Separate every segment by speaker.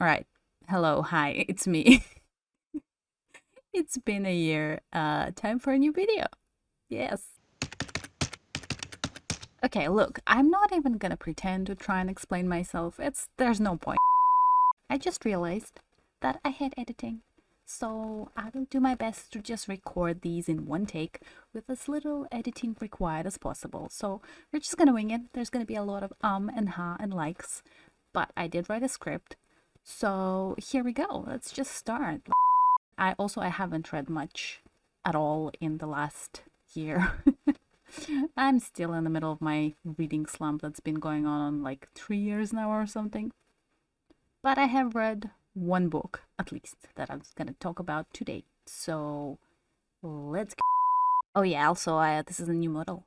Speaker 1: All right. Hello. Hi. It's me. It's been a year. Time for a new video. Yes. Okay, look, I'm not even gonna pretend to try and explain myself. There's no point. I just realized that I hate editing. So I will do my best to just record these in one take with as little editing required as possible. So we're just gonna wing it. There's gonna be a lot of and ha and likes, but I did write a script. So here we go. Let's just start. I haven't read much at all in the last year. I'm still in the middle of my reading slump that's been going on like 3 years now or something. But I have read one book at least that I'm gonna talk about today. So let's go. Oh yeah, also this is a new model.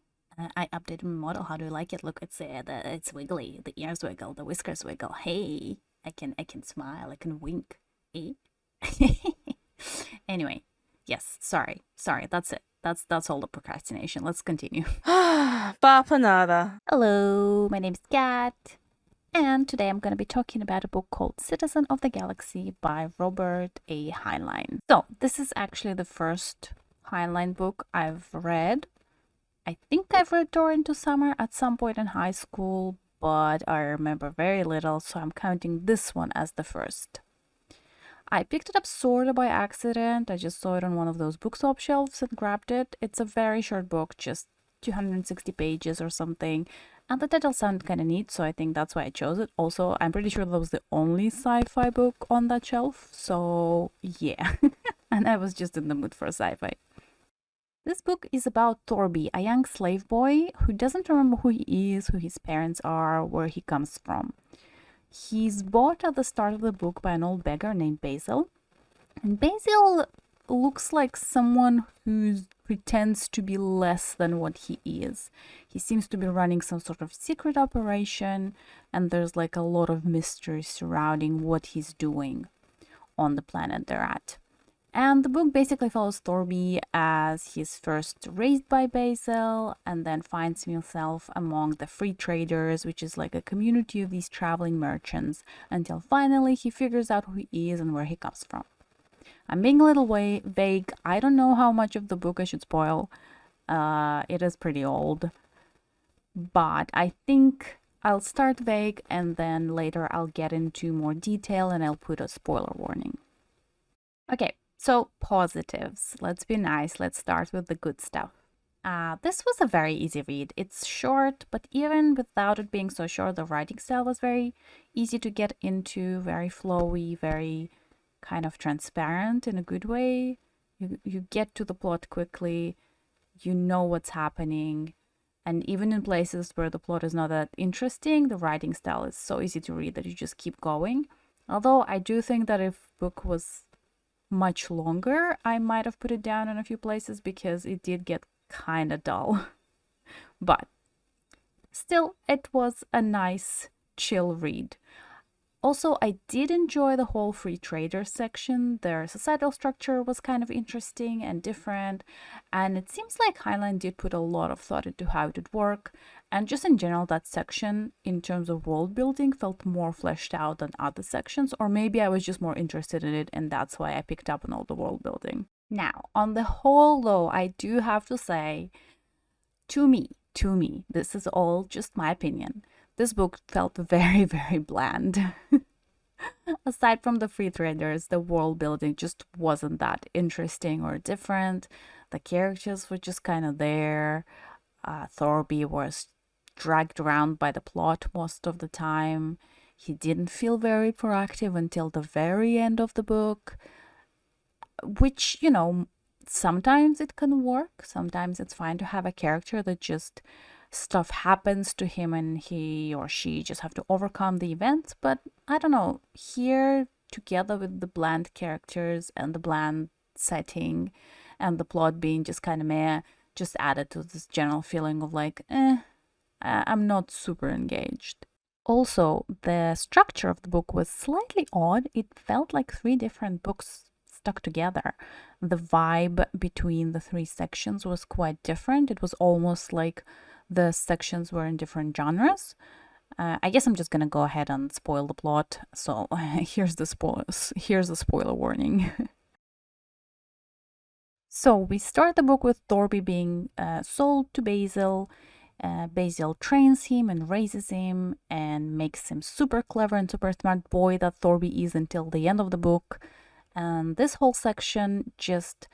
Speaker 1: I updated my model. How do you like it? Look, it's wiggly. The ears wiggle, the whiskers wiggle. Hey, I can smile. I can wink. Eh? Anyway, yes, sorry. That's it. That's all the procrastination. Let's continue.
Speaker 2: Bapanada.
Speaker 1: Hello, my name's Kat, and today I'm going to be talking about a book called Citizen of the Galaxy by Robert A. Heinlein. So, this is actually the first Heinlein book I've read. I think I've read Door into Summer at some point in high school, but I remember very little, so I'm counting this one as the first. I picked it up sort of by accident. I just saw it on one of those bookshop shelves and grabbed it. It's a very short book, just 260 pages or something. And the title sounded kind of neat, so I think that's why I chose it. Also, I'm pretty sure that was the only sci-fi book on that shelf, so yeah. And I was just in the mood for sci-fi. This book is about Thorby, a young slave boy who doesn't remember who he is, who his parents are, where he comes from. He's bought at the start of the book by an old beggar named Basil. And Basil looks like someone who pretends to be less than what he is. He seems to be running some sort of secret operation, and there's like a lot of mystery surrounding what he's doing on the planet they're at. And the book basically follows Thorby as he's first raised by Basil and then finds himself among the free traders, which is like a community of these traveling merchants, until finally he figures out who he is and where he comes from. I'm being a little vague. I don't know how much of the book I should spoil. It is pretty old. But I think I'll start vague and then later I'll get into more detail and I'll put a spoiler warning. Okay, so positives. Let's be nice. Let's start with the good stuff. This was a very easy read. It's short, but even without it being so short, the writing style was very easy to get into, very flowy, very kind of transparent in a good way. You get to the plot quickly, you know what's happening, and even in places where the plot is not that interesting, the writing style is so easy to read that you just keep going. Although I do think that if book was much longer, I might have put it down in a few places because it did get kind of dull. But still, it was a nice, chill read. Also, I did enjoy the whole free trader section. Their societal structure was kind of interesting and different, and it seems like Heinlein did put a lot of thought into how it would work, and just in general, that section, in terms of world building, felt more fleshed out than other sections, or maybe I was just more interested in it, and that's why I picked up on all the world building. Now, on the whole, though, I do have to say, to me, this is all just my opinion, this book felt very, very bland. Aside from the free traders, the world building just wasn't that interesting or different. The characters were just kind of there. Thorby was dragged around by the plot most of the time. He didn't feel very proactive until the very end of the book, which, sometimes it can work. Sometimes it's fine to have a character that just stuff happens to him and he or she just have to overcome the events. But I don't know, here, together with the bland characters and the bland setting and the plot being just kind of meh, just added to this general feeling of like, I'm not super engaged. Also, the structure of the book was slightly odd. It felt like three different books stuck together. The vibe between the three sections was quite different. It was almost like the sections were in different genres. I guess I'm just gonna go ahead and spoil the plot. So here's the spoilers. Here's the spoiler warning. So we start the book with Thorby being sold to Basil. Basil trains him and raises him and makes him super clever and super smart boy that Thorby is until the end of the book. And this whole section just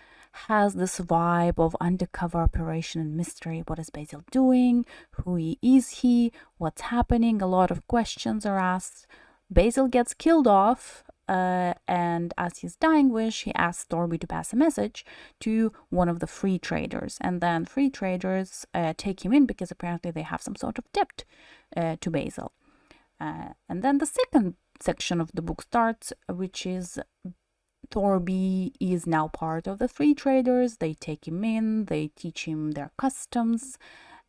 Speaker 1: has this vibe of undercover operation and mystery. What is Basil doing? Who is he? What's happening? A lot of questions are asked. Basil gets killed off, and as his dying wish, he asks Thorby to pass a message to one of the free traders. And then free traders take him in because apparently they have some sort of debt to Basil. And then the second section of the book starts, which is Thorby is now part of the free traders. They take him in, they teach him their customs.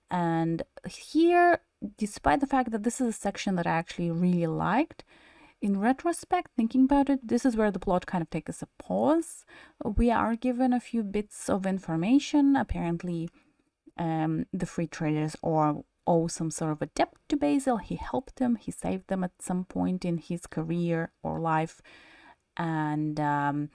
Speaker 1: And here, despite the fact that this is a section that I actually really liked, in retrospect, thinking about it, this is where the plot kind of takes a pause. We are given a few bits of information. Apparently, the free traders owe some sort of a debt to Basil. He helped them, he saved them at some point in his career or life. And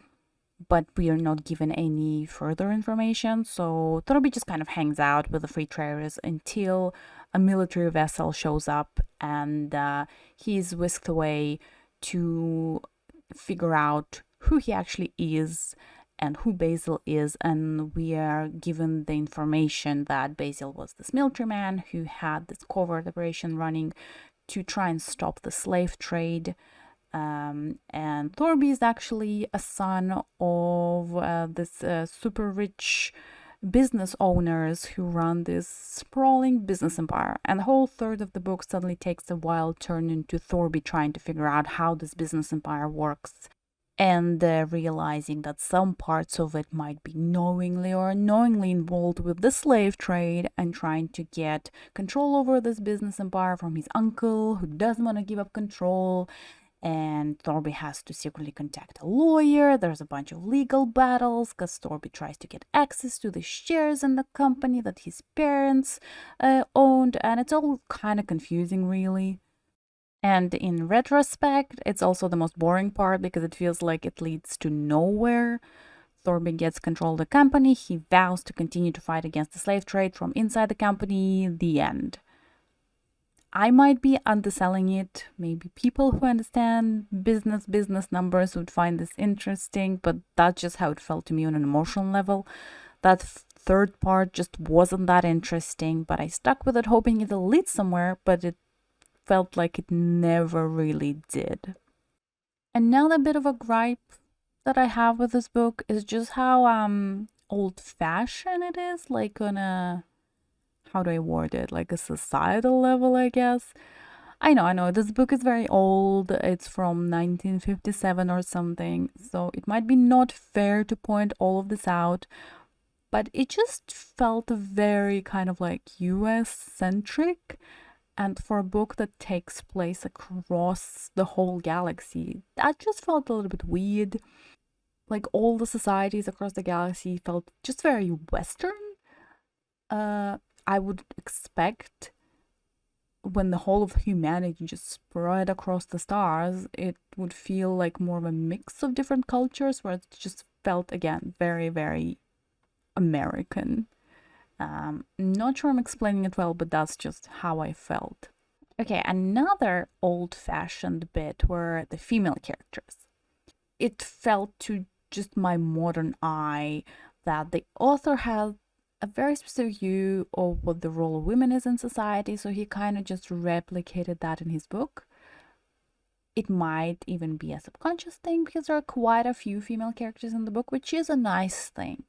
Speaker 1: but we are not given any further information. So Thorby just kind of hangs out with the free traders until a military vessel shows up, and he's whisked away to figure out who he actually is and who Basil is. And we are given the information that Basil was this military man who had this covert operation running to try and stop the slave trade. And Thorby is actually a son of this super rich business owners who run this sprawling business empire. And the whole third of the book suddenly takes a wild turn into Thorby trying to figure out how this business empire works, and realizing that some parts of it might be knowingly or unknowingly involved with the slave trade, and trying to get control over this business empire from his uncle who doesn't want to give up control. And Thorby has to secretly contact a lawyer. There's a bunch of legal battles because Thorby tries to get access to the shares in the company that his parents owned, and it's all kind of confusing, really. And in retrospect, it's also the most boring part because it feels like it leads to nowhere. Thorby gets control of the company. He vows to continue to fight against the slave trade from inside the company. The end. I might be underselling it. Maybe people who understand business numbers would find this interesting, but that's just how it felt to me on an emotional level. That third part just wasn't that interesting, but I stuck with it hoping it'll lead somewhere, but it felt like it never really did. Another bit of a gripe that I have with this book is just how old-fashioned it is, like on a, how do I word it? Like a societal level, I guess. I know, this book is very old. It's from 1957 or something, so it might be not fair to point all of this out, but it just felt very kind of like US-centric. And for a book that takes place across the whole galaxy, that just felt a little bit weird. Like all the societies across the galaxy felt just very Western. I would expect when the whole of humanity just spread across the stars, it would feel like more of a mix of different cultures, where it just felt, again, very, very American. Not sure I'm explaining it well, but that's just how I felt. Okay, another old-fashioned bit were the female characters. It felt to just my modern eye that the author had a very specific view of what the role of women is in society, so he kind of just replicated that in his book. It might even be a subconscious thing because there are quite a few female characters in the book, which is a nice thing.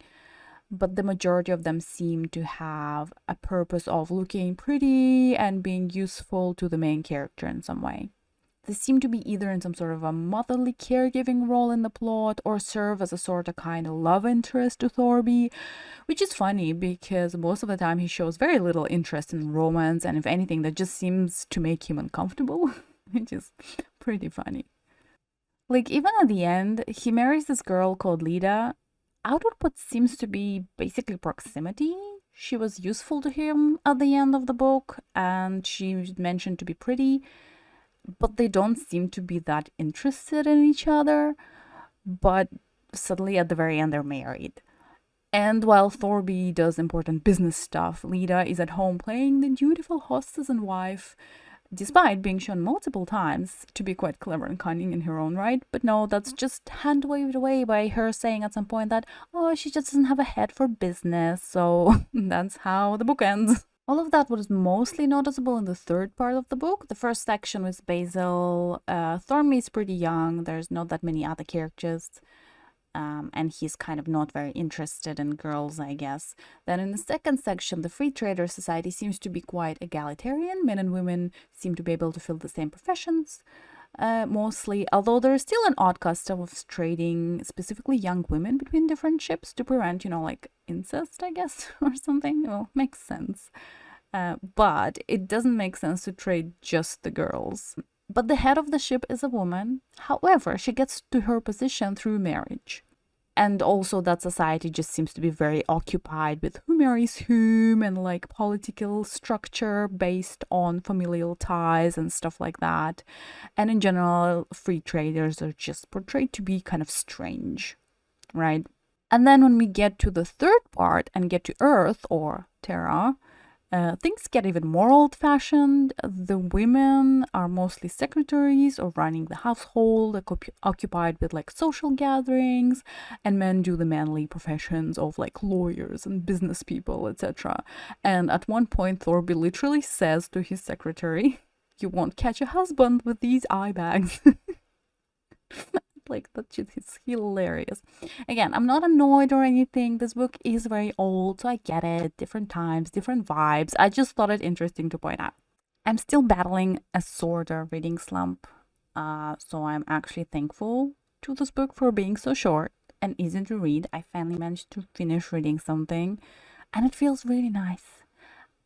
Speaker 1: But the majority of them seem to have a purpose of looking pretty and being useful to the main character in some way. They seem to be either in some sort of a motherly caregiving role in the plot or serve as a sort of kind of love interest to Thorby, which is funny because most of the time he shows very little interest in romance, and if anything, that just seems to make him uncomfortable, which is pretty funny. Like, even at the end, he marries this girl called Lida out of what seems to be basically proximity. she was useful to him at the end of the book, and she mentioned to be pretty, but they don't seem to be that interested in each other. But suddenly at the very end, they're married. And while Thorby does important business stuff, Lita is at home playing the dutiful hostess and wife, despite being shown multiple times to be quite clever and cunning in her own right. But no, that's just hand waved away by her saying at some point that, oh, she just doesn't have a head for business. So that's how the book ends. All of that was mostly noticeable in the third part of the book. The first section was Basil. Thormy is pretty young. There's not that many other characters. And he's kind of not very interested in girls, I guess. Then in the second section, the Free Trader Society seems to be quite egalitarian. Men and women seem to be able to fill the same professions, mostly, although there is still an odd custom of trading specifically young women between different ships to prevent, like incest, I guess, or something. Well, makes sense. But it doesn't make sense to trade just the girls. But the head of the ship is a woman. However, she gets to her position through marriage. And also that society just seems to be very occupied with who marries whom and like political structure based on familial ties and stuff like that. And in general, free traders are just portrayed to be kind of strange, right? And then when we get to the third part and get to Earth or Terra, things get even more old-fashioned. The women are mostly secretaries or running the household, occupied with like social gatherings, and men do the manly professions of like lawyers and business people, etc. And at one point, Thorby literally says to his secretary, "You won't catch a husband with these eye bags." Like, that shit is hilarious. Again, I'm not annoyed or anything. This book is very old, so I get it. Different times, different vibes. I just thought it interesting to point out. I'm still battling a sort of reading slump, so I'm actually thankful to this book for being so short and easy to read. I finally managed to finish reading something, and it feels really nice.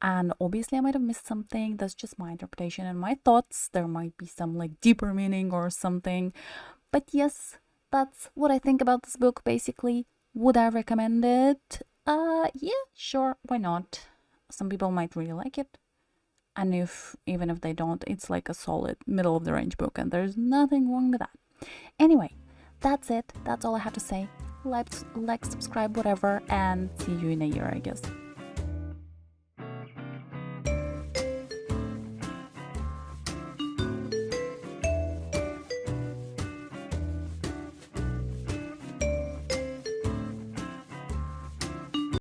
Speaker 1: And obviously I might have missed something. That's just my interpretation and my thoughts. There might be some like deeper meaning or something. But yes, that's what I think about this book, basically. Would I recommend it? Yeah, sure, why not? Some people might really like it. And even if they don't, it's like a solid middle of the range book, and there's nothing wrong with that. Anyway, that's it. That's all I have to say. Like, subscribe, whatever, and see you in a year, I guess.